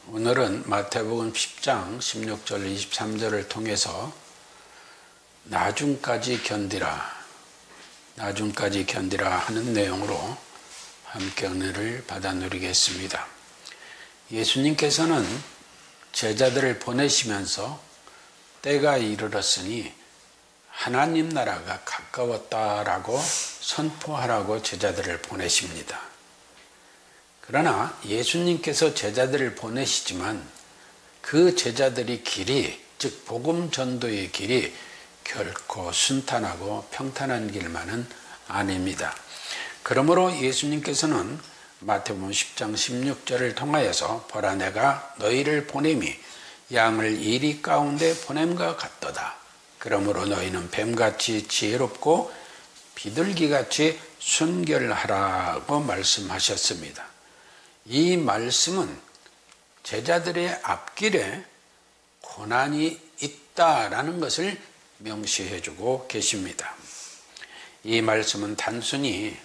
오늘은 마태복음 10장 16절 23절을 통해서 나중까지 견디라 하는 내용으로 함께 은혜를 받아 누리겠습니다. 예수님께서는 제자들을 보내시면서 때가 이르렀으니 하나님 나라가 가까웠다라고 선포하라고 제자들을 보내십니다. 그러나 예수님께서 제자들을 보내시지만 그 제자들의 길이, 즉 복음 전도의 길이 결코 순탄하고 평탄한 길만은 아닙니다. 그러므로 예수님께서는 마태복음 10장 16절을 통하여서 보라 내가 너희를 보냄이 양을 이리 가운데 보냄과 같도다. 그러므로 너희는 뱀같이 지혜롭고 비둘기같이 순결하라고 말씀하셨습니다. 이 말씀은 제자들의 앞길에 고난이 있다라는 것을 명시해 주고 계십니다. 이 말씀은 단순히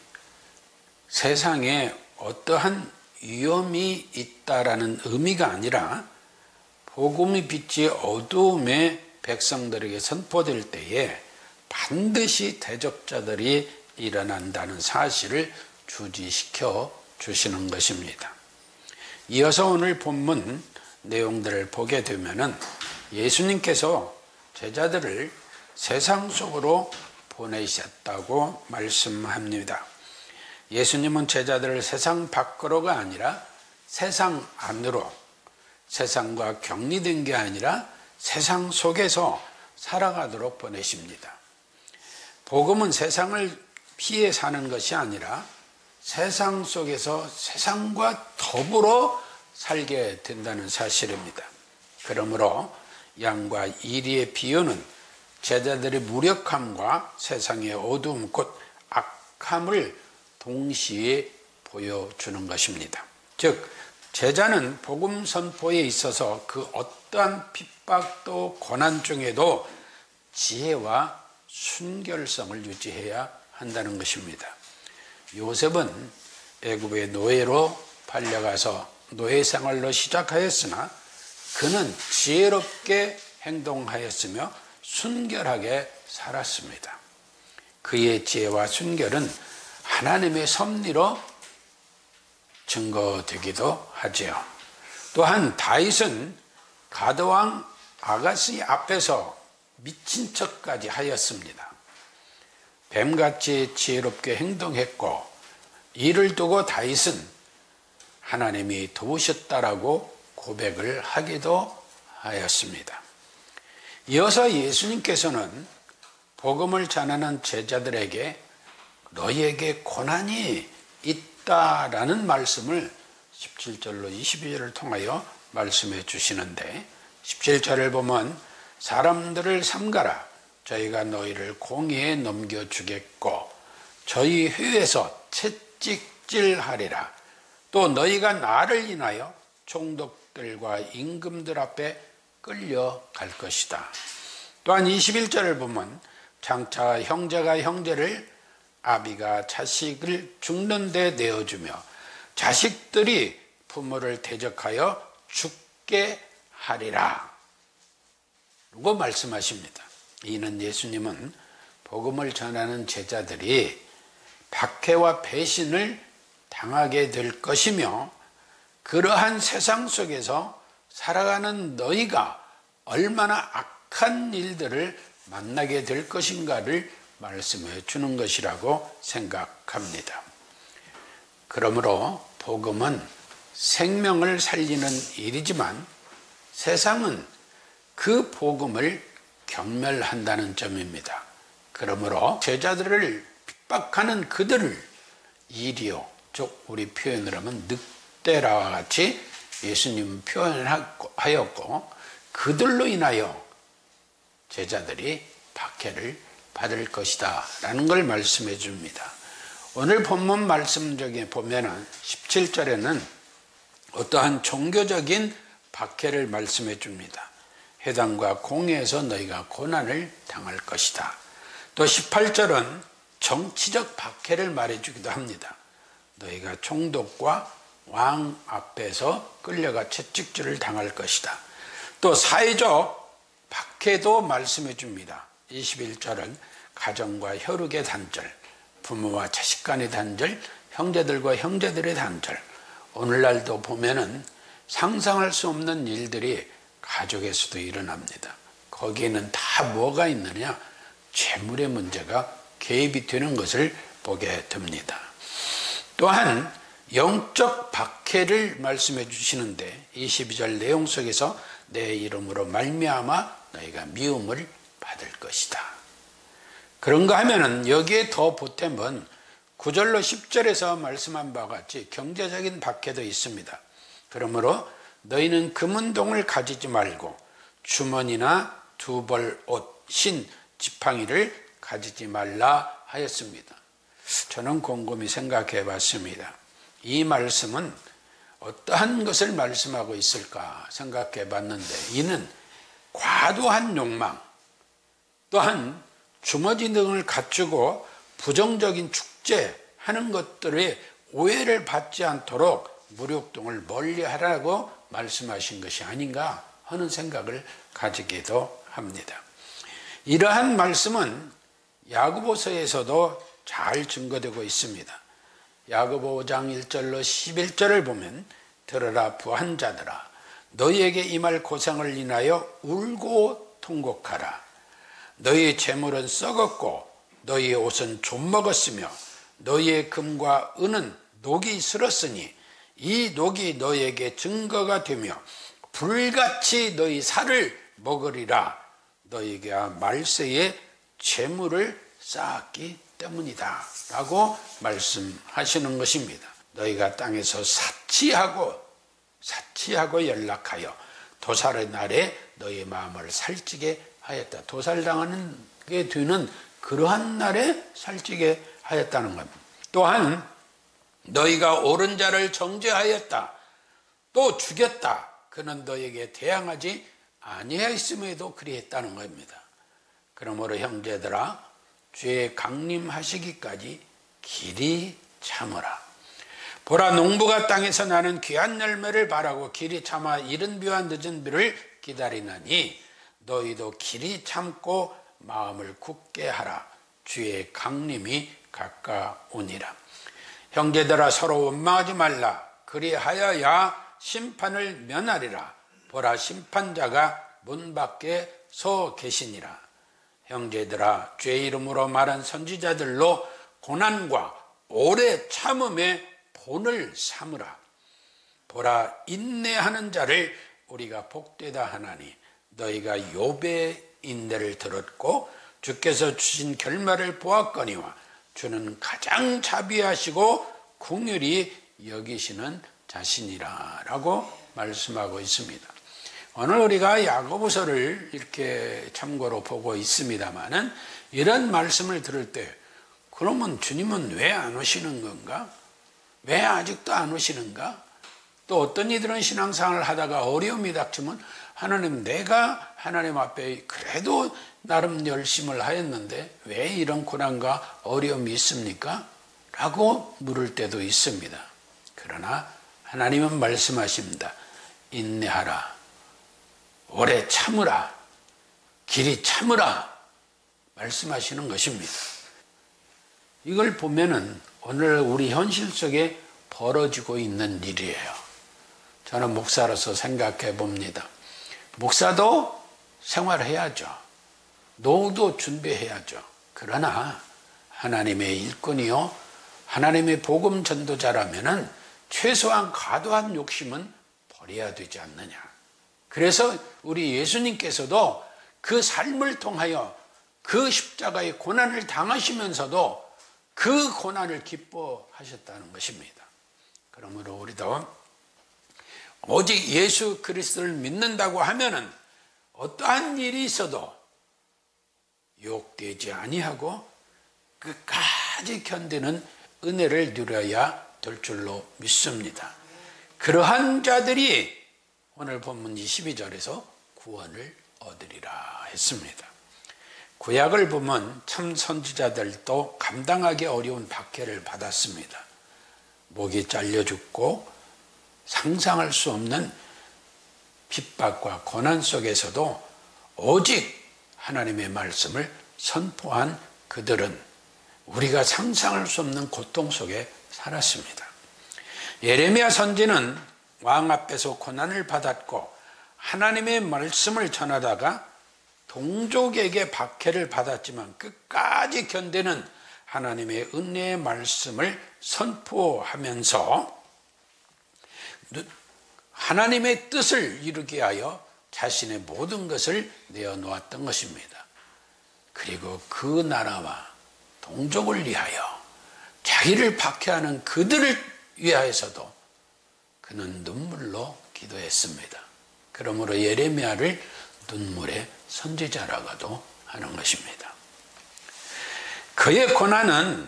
세상에 어떠한 위험이 있다라는 의미가 아니라 복음의 빛이 어두움의 백성들에게 선포될 때에 반드시 대적자들이 일어난다는 사실을 주지시켜 주시는 것입니다. 이어서 오늘 본문 내용들을 보게 되면은 예수님께서 제자들을 세상 속으로 보내셨다고 말씀합니다. 예수님은 제자들을 세상 밖으로가 아니라 세상 안으로, 세상과 격리된 게 아니라 세상 속에서 살아가도록 보내십니다. 복음은 세상을 피해 사는 것이 아니라 세상 속에서 세상과 더불어 살게 된다는 사실입니다. 그러므로 양과 이리의 비유는 제자들의 무력함과 세상의 어두움 곧 악함을 동시에 보여주는 것입니다. 즉 제자는 복음 선포에 있어서 그 어떠한 핍박도 고난 중에도 지혜와 순결성을 유지해야 한다는 것입니다. 요셉은 애굽의 노예로 팔려가서 노예 생활로 시작하였으나 그는 지혜롭게 행동하였으며 순결하게 살았습니다. 그의 지혜와 순결은 하나님의 섭리로 증거되기도 하지요. 또한 다윗은 가드왕 아가시 앞에서 미친 척까지 하였습니다. 뱀같이 지혜롭게 행동했고 이를 두고 다윗은 하나님이 도우셨다라고 고백을 하기도 하였습니다. 이어서 예수님께서는 복음을 전하는 제자들에게 너희에게 고난이 있다라는 말씀을 17절로 22절을 통하여 말씀해 주시는데 17절을 보면 사람들을 삼가라 저희가 너희를 공의에 넘겨주겠고 저희 회에서 채찍질하리라. 또 너희가 나를 인하여 총독들과 임금들 앞에 끌려갈 것이다. 또한 21절을 보면 장차 형제가 형제를 아비가 자식을 죽는 데 내어주며 자식들이 부모를 대적하여 죽게 하리라. 라고 말씀하십니다. 이는 예수님은 복음을 전하는 제자들이 박해와 배신을 당하게 될 것이며 그러한 세상 속에서 살아가는 너희가 얼마나 악한 일들을 만나게 될 것인가를 말씀해 주는 것이라고 생각합니다. 그러므로 복음은 생명을 살리는 일이지만 세상은 그 복음을 경멸한다는 점입니다. 그러므로 제자들을 핍박하는 그들을 이리오, 즉 우리 표현을 하면 늑대라와 같이 예수님 표현하였고 그들로 인하여 제자들이 박해를 받을 것이다 라는 걸 말씀해 줍니다. 오늘 본문 말씀 중에 보면 17절에는 어떠한 종교적인 박해를 말씀해 줍니다. 회당과 공회에서 너희가 고난을 당할 것이다. 또 18절은 정치적 박해를 말해주기도 합니다. 너희가 총독과 왕 앞에서 끌려가 채찍질을 당할 것이다. 또 사회적 박해도 말씀해 줍니다. 21절은 가정과 혈육의 단절, 부모와 자식 간의 단절, 형제들과 형제들의 단절. 오늘날도 보면은 상상할 수 없는 일들이 가족에서도 일어납니다. 거기에는 다 뭐가 있느냐? 재물의 문제가 개입이 되는 것을 보게 됩니다. 또한 영적 박해를 말씀해 주시는데 22절 내용 속에서 내 이름으로 말미암아 너희가 미움을 받을 것이다. 그런가 하면은 여기에 더 보탬은 9절로 10절에서 말씀한 바와 같이 경제적인 박해도 있습니다. 그러므로 너희는 금은동을 가지지 말고 주머니나 두벌 옷, 신, 지팡이를 가지지 말라 하였습니다. 저는 곰곰이 생각해 봤습니다. 이 말씀은 어떠한 것을 말씀하고 있을까 생각해 봤는데, 이는 과도한 욕망, 또한 주머니 등을 갖추고 부정적인 축제하는 것들에 오해를 받지 않도록 무력동을 멀리하라고 말씀하신 것이 아닌가 하는 생각을 가지기도 합니다. 이러한 말씀은 야고보서에서도 잘 증거되고 있습니다. 야고보 5장 1절로 11절을 보면 들으라 부한 자들아 너희에게 임할 고생을 인하여 울고 통곡하라. 너희의 재물은 썩었고 너희의 옷은 좀먹었으며 너희의 금과 은은 녹이 슬었으니 이 녹이 너희에게 증거가 되며 불같이 너희 살을 먹으리라. 너희가 말세에 재물을 쌓았기 때문이다 라고 말씀하시는 것입니다. 너희가 땅에서 사치하고 연락하여 도살의 날에 너희 마음을 살찌게 하였다. 도살당하는 게 되는 그러한 날에 살찌게 하였다는 겁니다. 또한 너희가 옳은 자를 정죄하였다. 또 죽였다. 그는 너희에게 대항하지 아니하였음에도 그리했다는 겁니다. 그러므로 형제들아 죄에 강림하시기까지 길이 참으라. 보라 농부가 땅에서 나는 귀한 열매를 바라고 길이 참아 이른 비와 늦은 비를 기다리나니 너희도 길이 참고 마음을 굳게 하라. 주의 강림이 가까우니라. 형제들아 서로 원망하지 말라. 그리하여야 심판을 면하리라. 보라 심판자가 문 밖에 서 계시니라. 형제들아 죄 이름으로 말한 선지자들로 고난과 오래 참음의 본을 삼으라. 보라 인내하는 자를 우리가 복되다 하나니 너희가 욥의 인내를 들었고 주께서 주신 결말을 보았거니와 주는 가장 자비하시고 긍휼히 여기시는 자신이라 라고 말씀하고 있습니다. 오늘 우리가 야고보서를 이렇게 참고로 보고 있습니다만은 이런 말씀을 들을 때 그러면 주님은 왜 안 오시는 건가? 왜 아직도 안 오시는가? 또 어떤 이들은 신앙생활을 하다가 어려움이 닥치면 하나님 내가 하나님 앞에 그래도 나름 열심을 하였는데 왜 이런 고난과 어려움이 있습니까? 라고 물을 때도 있습니다. 그러나 하나님은 말씀하십니다. 인내하라. 오래 참으라. 길이 참으라. 말씀하시는 것입니다. 이걸 보면은 오늘 우리 현실 속에 벌어지고 있는 일이에요. 저는 목사로서 생각해 봅니다. 목사도 생활해야죠. 노후도 준비해야죠. 그러나 하나님의 일꾼이요 하나님의 복음 전도자라면은 최소한 과도한 욕심은 버려야 되지 않느냐. 그래서 우리 예수님께서도 그 삶을 통하여 그 십자가의 고난을 당하시면서도 그 고난을 기뻐하셨다는 것입니다. 그러므로 우리도 오직 예수 그리스도를 믿는다고 하면은 어떠한 일이 있어도 유혹되지 아니하고 끝까지 견디는 은혜를 누려야 될 줄로 믿습니다. 그러한 자들이 오늘 본문 22절에서 구원을 얻으리라 했습니다. 구약을 보면 참 선지자들도 감당하기 어려운 박해를 받았습니다. 목이 잘려 죽고 상상할 수 없는 핍박과 고난 속에서도 오직 하나님의 말씀을 선포한 그들은 우리가 상상할 수 없는 고통 속에 살았습니다. 예레미야 선지는 왕 앞에서 고난을 받았고 하나님의 말씀을 전하다가 동족에게 박해를 받았지만 끝까지 견디는 하나님의 은혜의 말씀을 선포하면서 하나님의 뜻을 이루기 위하여 자신의 모든 것을 내어놓았던 것입니다. 그리고 그 나라와 동족을 위하여 자기를 박해하는 그들을 위하여서도 그는 눈물로 기도했습니다. 그러므로 예레미야를 눈물의 선지자라고도 하는 것입니다. 그의 고난은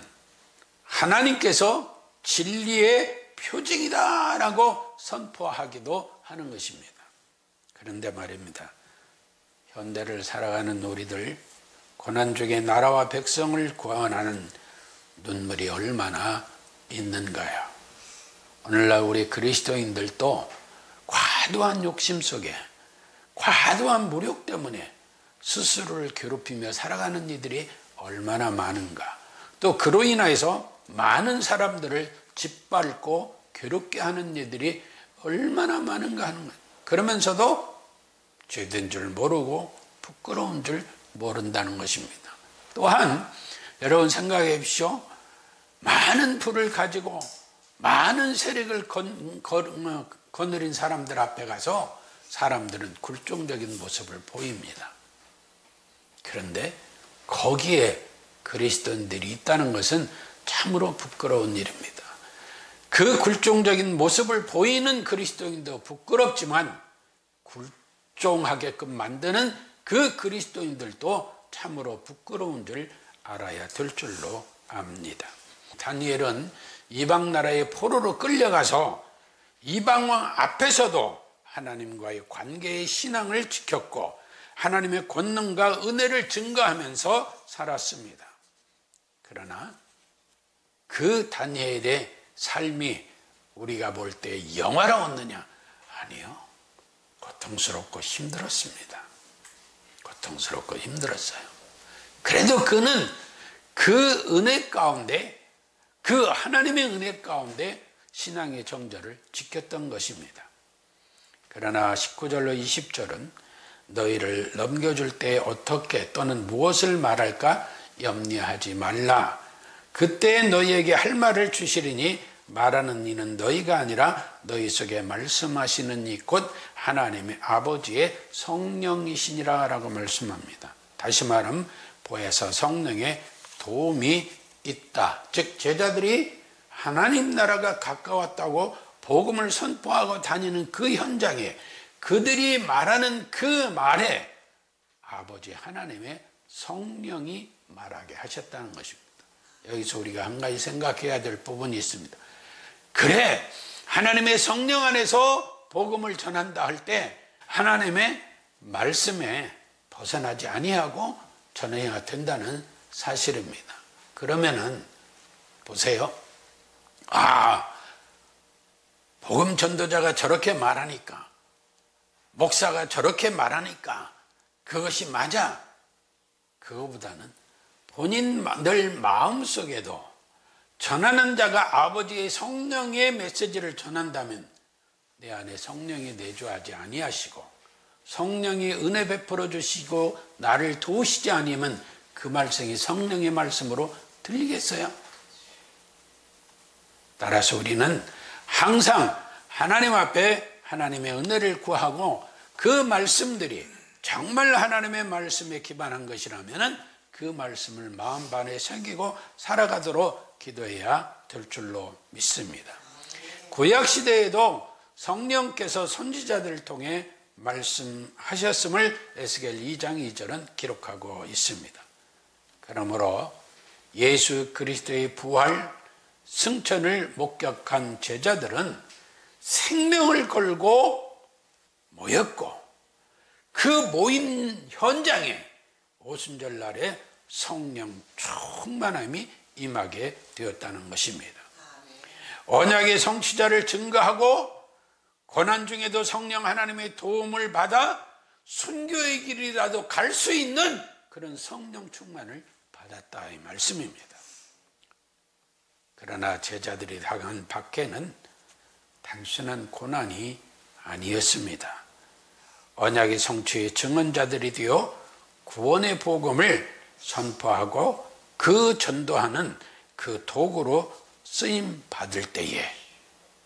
하나님께서 진리의 표징이다라고 선포하기도 하는 것입니다. 그런데 말입니다. 현대를 살아가는 우리들 고난 중에 나라와 백성을 구원하는 눈물이 얼마나 있는가요? 오늘날 우리 그리스도인들도 과도한 욕심 속에 과도한 무력 때문에 스스로를 괴롭히며 살아가는 이들이 얼마나 많은가. 또 그로 인하여서 많은 사람들을 짓밟고 괴롭게 하는 이들이 얼마나 많은가 하는 거예요. 그러면서도 죄된 줄 모르고 부끄러운 줄 모른다는 것입니다. 또한 여러분 생각해 보십시오. 많은 부를 가지고 많은 세력을 거느린 사람들 앞에 가서 사람들은 굴종적인 모습을 보입니다. 그런데 거기에 그리스도인들이 있다는 것은 참으로 부끄러운 일입니다. 그 굴종적인 모습을 보이는 그리스도인도 부끄럽지만 굴종하게끔 만드는 그 그리스도인들도 참으로 부끄러운 줄 알아야 될 줄로 압니다. 다니엘은 이방 나라의 포로로 끌려가서 이방왕 앞에서도 하나님과의 관계의 신앙을 지켰고 하나님의 권능과 은혜를 증거하면서 살았습니다. 그러나 그 다니엘의 삶이 우리가 볼 때 영화로웠느냐? 아니요. 고통스럽고 힘들었습니다. 고통스럽고 힘들었어요. 그래도 그는 그 은혜 가운데, 그 하나님의 은혜 가운데 신앙의 정절을 지켰던 것입니다. 그러나 19절로 20절은 너희를 넘겨줄 때 어떻게 또는 무엇을 말할까 염려하지 말라. 그때 너희에게 할 말을 주시리니 말하는 이는 너희가 아니라 너희 속에 말씀하시는 이 곧 하나님의 아버지의 성령이시니라 라고 말씀합니다. 다시 말하면 보혜사 성령의 도움이 있다. 즉 제자들이 하나님 나라가 가까웠다고 복음을 선포하고 다니는 그 현장에 그들이 말하는 그 말에 아버지 하나님의 성령이 말하게 하셨다는 것입니다. 여기서 우리가 한 가지 생각해야 될 부분이 있습니다. 그래, 하나님의 성령 안에서 복음을 전한다 할 때 하나님의 말씀에 벗어나지 아니하고 전해야 된다는 사실입니다. 그러면은 보세요. 복음 전도자가 저렇게 말하니까, 목사가 저렇게 말하니까 그것이 맞아. 그거보다는 본인 늘 마음속에도 전하는 자가 아버지의 성령의 메시지를 전한다면 내 안에 성령이 내주하지 아니하시고 성령이 은혜 베풀어 주시고 나를 도우시지 아니면 그 말씀이 성령의 말씀으로 들리겠어요? 따라서 우리는 항상 하나님 앞에 하나님의 은혜를 구하고 그 말씀들이 정말 하나님의 말씀에 기반한 것이라면 그 말씀을 마음반에 새기고 살아가도록 기도해야 될 줄로 믿습니다. 구약시대에도 성령께서 선지자들을 통해 말씀하셨음을 에스겔 2장 2절은 기록하고 있습니다. 그러므로 예수 그리스도의 부활, 승천을 목격한 제자들은 생명을 걸고 모였고 그 모인 현장에 오순절 날에 성령 충만함이 임하게 되었다는 것입니다. 언약의 성취자를 증거하고 고난 중에도 성령 하나님의 도움을 받아 순교의 길이라도 갈 수 있는 그런 성령 충만을 받았다 이 말씀입니다. 그러나 제자들이 당한 박해는 단순한 고난이 아니었습니다. 언약의 성취의 증언자들이 되어 구원의 복음을 선포하고 그 전도하는 그 도구로 쓰임 받을 때에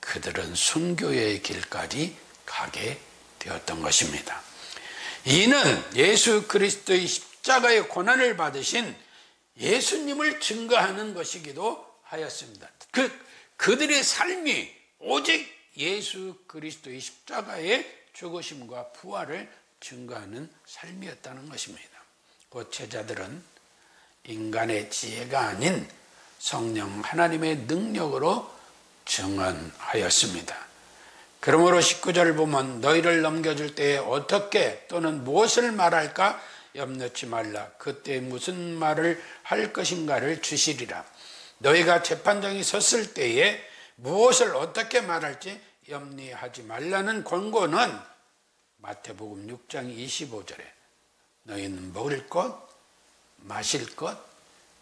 그들은 순교의 길까지 가게 되었던 것입니다. 이는 예수 그리스도의 십자가의 고난을 받으신 예수님을 증거하는 것이기도 하였습니다. 그들의 삶이 오직 예수 그리스도의 십자가의 죽으심과 부활을 증거하는 삶이었다는 것입니다. 그 제자들은 인간의 지혜가 아닌 성령 하나님의 능력으로 증언하였습니다. 그러므로 19절을 보면 너희를 넘겨줄 때에 어떻게 또는 무엇을 말할까 염려치 말라. 그때 무슨 말을 할 것인가를 주시리라. 너희가 재판장에 섰을 때에 무엇을 어떻게 말할지 염려하지 말라는 권고는 마태복음 6장 25절에 너희는 먹을 것, 마실 것,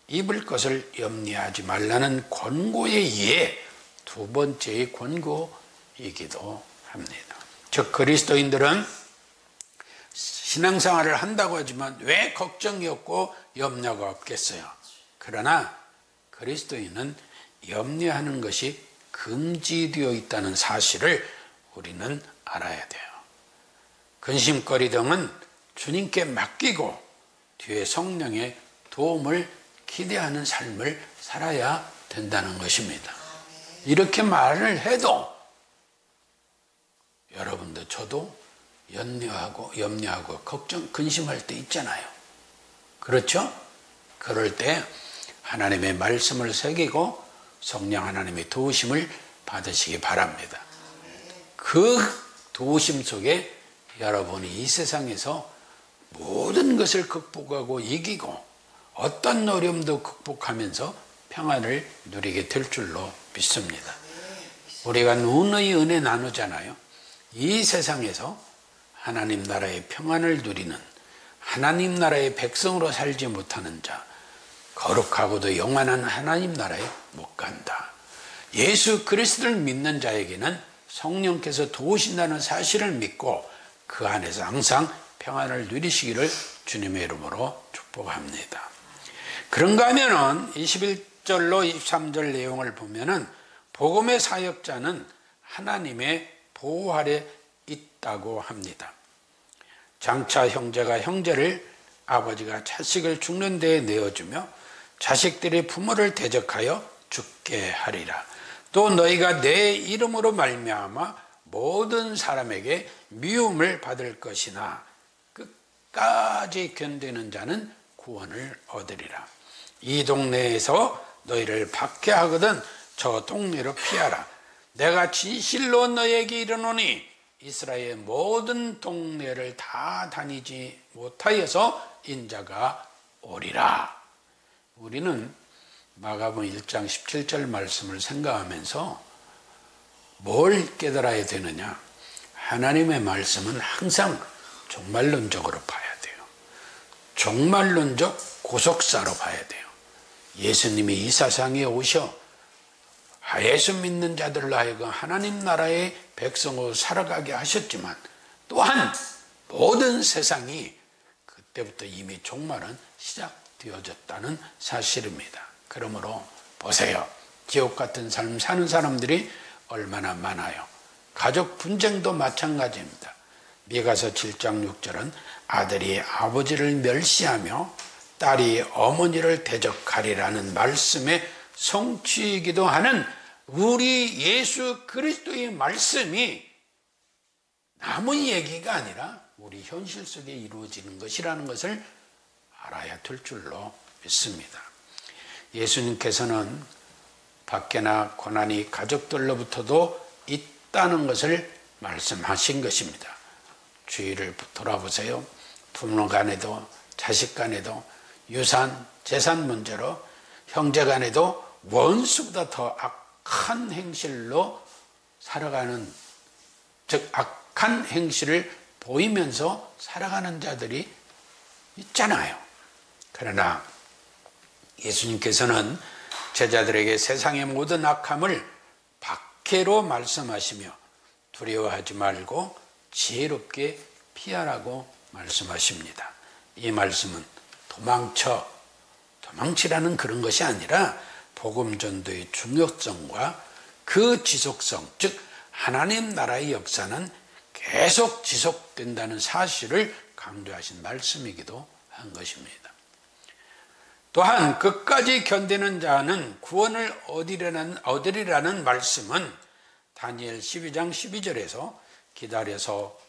입을 것을 염려하지 말라는 권고에 의해 두 번째의 권고이기도 합니다. 즉 그리스도인들은 신앙생활을 한다고 하지만 왜 걱정이 없고 염려가 없겠어요? 그러나 그리스도인은 염려하는 것이 금지되어 있다는 사실을 우리는 알아야 돼요. 근심거리 등은 주님께 맡기고 뒤에 성령의 도움을 기대하는 삶을 살아야 된다는 것입니다. 이렇게 말을 해도 여러분도 저도 염려하고 걱정, 근심할 때 있잖아요. 그렇죠? 그럴 때 하나님의 말씀을 새기고 성령 하나님의 도우심을 받으시기 바랍니다. 그 도우심 속에 여러분이 이 세상에서 모든 것을 극복하고 이기고 어떤 어려움도 극복하면서 평안을 누리게 될 줄로 믿습니다. 우리가 눈의 은혜 나누잖아요. 이 세상에서 하나님 나라의 평안을 누리는 하나님 나라의 백성으로 살지 못하는 자, 거룩하고도 영원한 하나님 나라에 못 간다. 예수 그리스도를 믿는 자에게는 성령께서 도우신다는 사실을 믿고 그 안에서 항상 평안을 누리시기를 주님의 이름으로 축복합니다. 그런가 하면은 21절로 23절 내용을 보면은 복음의 사역자는 하나님의 보호 아래 있다고 합니다. 장차 형제가 형제를, 아버지가 자식을 죽는 데에 내어주며 자식들이 부모를 대적하여 죽게 하리라. 또 너희가 내 이름으로 말미암아 모든 사람에게 미움을 받을 것이나 끝까지 견디는 자는 구원을 얻으리라. 이 동네에서 너희를 박해하거든 저 동네로 피하라. 내가 진실로 너에게 이르노니 이스라엘 모든 동네를 다 다니지 못하여서 인자가 오리라. 우리는 마가복음 1장 17절 말씀을 생각하면서 뭘 깨달아야 되느냐? 하나님의 말씀은 항상 종말론적으로 봐야 돼요. 종말론적 고속사로 봐야 돼요. 예수님이 이 세상에 오셔 예수 믿는 자들로 하여금 하나님 나라의 백성으로 살아가게 하셨지만 또한 모든 세상이 그때부터 이미 종말은 시작되어졌다는 사실입니다. 그러므로 보세요. 지옥 같은 삶 사는 사람들이 얼마나 많아요. 가족 분쟁도 마찬가지입니다. 미가서 7장 6절은 아들이 아버지를 멸시하며 딸이 어머니를 대적하리라는 말씀의 성취이기도 하는 우리 예수 그리스도의 말씀이 남의 얘기가 아니라 우리 현실 속에 이루어지는 것이라는 것을 알아야 될 줄로 믿습니다. 예수님께서는 박해나 고난이 가족들로부터도 있다는 것을 말씀하신 것입니다. 주위를 돌아보세요. 부모 간에도 자식 간에도 유산, 재산 문제로 형제 간에도 원수보다 더 악한 행실로 살아가는 즉 악한 행실을 보이면서 살아가는 자들이 있잖아요. 그러나 예수님께서는 제자들에게 세상의 모든 악함을 박해로 말씀하시며 두려워하지 말고 지혜롭게 피하라고 말씀하십니다. 이 말씀은 도망치라는 그런 것이 아니라 복음 전도의 중요성과 그 지속성, 즉 하나님 나라의 역사는 계속 지속된다는 사실을 강조하신 말씀이기도 한 것입니다. 또한 끝까지 견디는 자는 구원을 얻으리라는 말씀은 다니엘 12장 12절에서 기다려서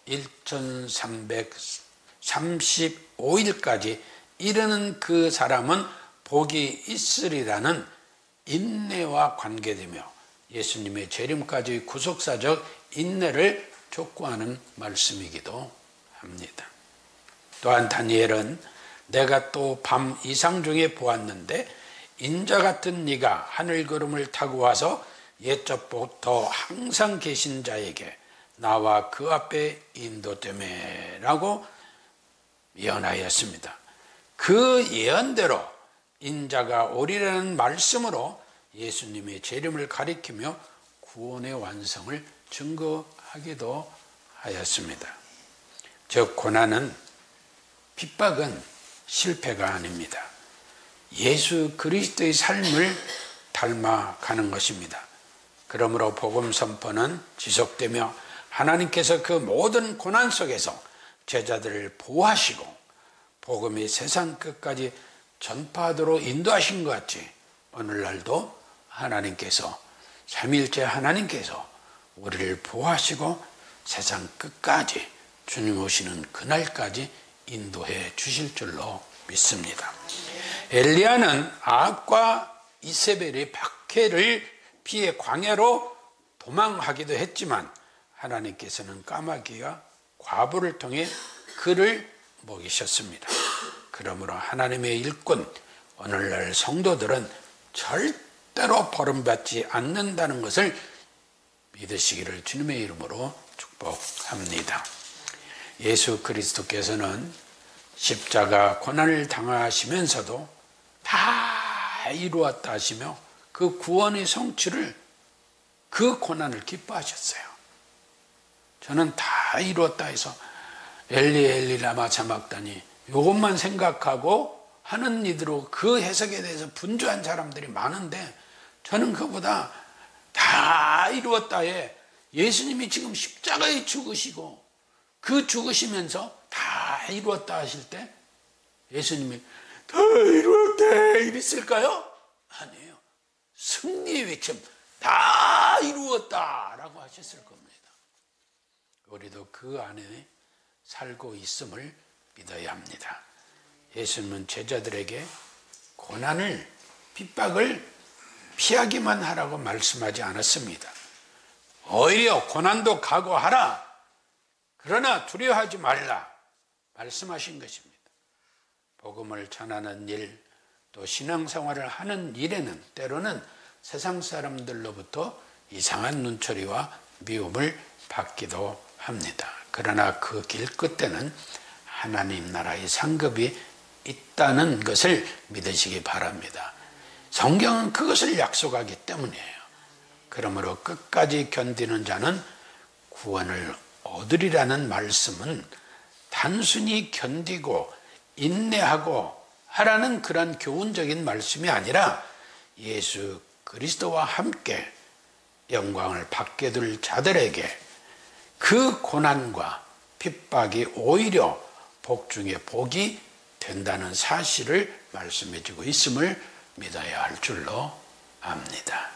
1335일까지 이르는 그 사람은 복이 있으리라는 인내와 관계되며 예수님의 재림까지의 구속사적 인내를 촉구하는 말씀이기도 합니다. 또한 다니엘은 내가 또 밤 이상 중에 보았는데 인자 같은 네가 하늘 구름을 타고 와서 옛적부터 항상 계신 자에게 나와 그 앞에 인도되매 라고 예언하였습니다. 그 예언대로 인자가 오리라는 말씀으로 예수님의 재림을 가리키며 구원의 완성을 증거하기도 하였습니다. 즉 고난은, 핍박은 실패가 아닙니다. 예수 그리스도의 삶을 닮아가는 것입니다. 그러므로 복음 선포는 지속되며 하나님께서 그 모든 고난 속에서 제자들을 보호하시고 복음이 세상 끝까지 전파하도록 인도하신 것 같이 오늘날도 하나님께서, 삼위일체 하나님께서 우리를 보호하시고 세상 끝까지 주님 오시는 그날까지 인도해 주실 줄로 믿습니다. 엘리야는 아합과 이세벨의 박해를 피해 광야로 도망하기도 했지만 하나님께서는 까마귀와 과부를 통해 그를 먹이셨습니다. 그러므로 하나님의 일꾼, 오늘날 성도들은 절대로 버림받지 않는다는 것을 믿으시기를 주님의 이름으로 축복합니다. 예수 그리스도께서는 십자가 고난을 당하시면서도 다 이루었다 하시며 그 구원의 성취를, 그 고난을 기뻐하셨어요. 저는 다 이루었다 해서 엘리 엘리 라마 사박다니 이것만 생각하고 하는 이들로 그 해석에 대해서 분주한 사람들이 많은데, 저는 그보다 다 이루었다에 예수님이 지금 십자가에 죽으시고 그 죽으시면서 다 이루었다 하실 때 예수님이 다 이루었다 이랬을까요? 아니에요. 승리의 외침, 다 이루었다라고 하셨을 겁니다. 우리도 그 안에 살고 있음을 믿어야 합니다. 예수님은 제자들에게 고난을, 핍박을 피하기만 하라고 말씀하지 않았습니다. 오히려 고난도 각오하라, 그러나 두려워하지 말라 말씀하신 것입니다. 복음을 전하는 일, 또 신앙생활을 하는 일에는 때로는 세상 사람들로부터 이상한 눈초리와 미움을 받기도 합니다. 그러나 그 길 끝에는 하나님 나라의 상급이 있다는 것을 믿으시기 바랍니다. 성경은 그것을 약속하기 때문이에요. 그러므로 끝까지 견디는 자는 구원을 얻으리라는 말씀은 단순히 견디고 인내하고 하라는 그런 교훈적인 말씀이 아니라 예수 그리스도와 함께 영광을 받게 될 자들에게 그 고난과 핍박이 오히려 복 중에 복이 된다는 사실을 말씀해 주고 있음을 믿어야 할 줄로 압니다.